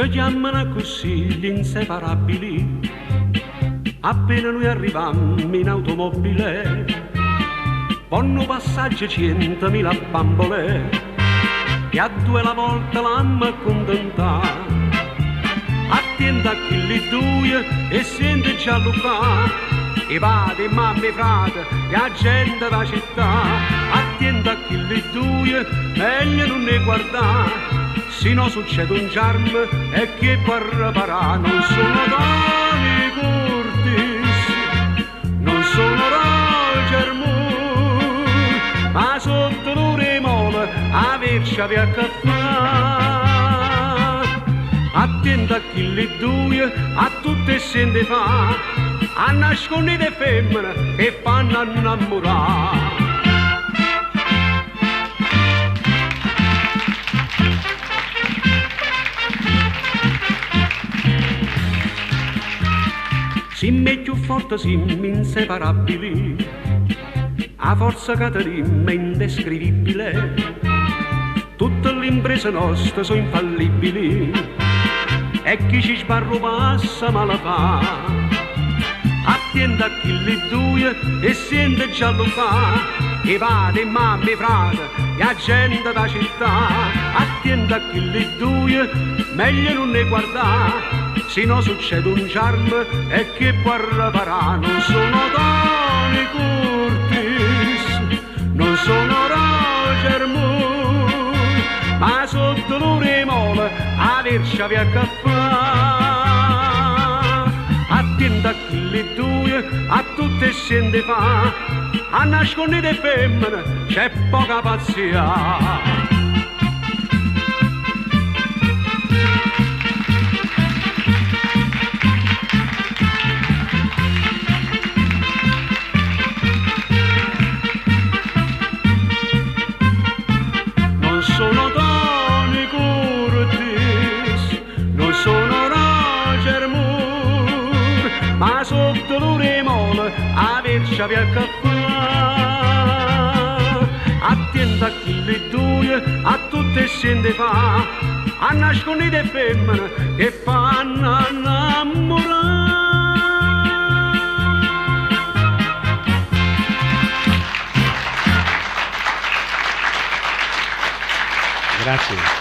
Ci chiamano così gli inseparabili. Appena noi arrivammo in automobile, vanno passaggio 100.000 bambole, che a due la volta l'amma accontentà. Attenta a chi li due e sente già lucca, i padri, mamma e frate, e la gente da città. Attenta a chi li due, meglio non ne guardare, se no succede un charme e chi può riparare. Non sono Tony Curtis, non sono Roger Moore, ma sotto l'uremole a vercia via caffè. Attenta a chi li due, a tutte sente fa, a nascondere femmine che fanno innamorare. Siamo più forti, siamo inseparabili, a forza Caterina è indescrivibile, tutte le imprese nostre sono infallibili, e chi ci sbarro passa ma la fa. Attenta a chi li due e sente già lo fa, i padri, mamma e frate, e la gente da città. Attenta a chi li due, meglio non ne guardare, se no succede un charme e chi può riparare. Non sono Tony Curtis, non sono Roger Moore, ma sotto l'uremole a vercia via caffè. Attenta a chi li due, a tutte sente fa, a nascondere femmine c'è poca pazzia. Non sono Tony Curtis, non sono Roger Moore, ma sotto l'uremole a vercia via caffè. Attenta a chi li due, a tutte sente fa, a nascondere femmine che fanno innamorare. Grazie.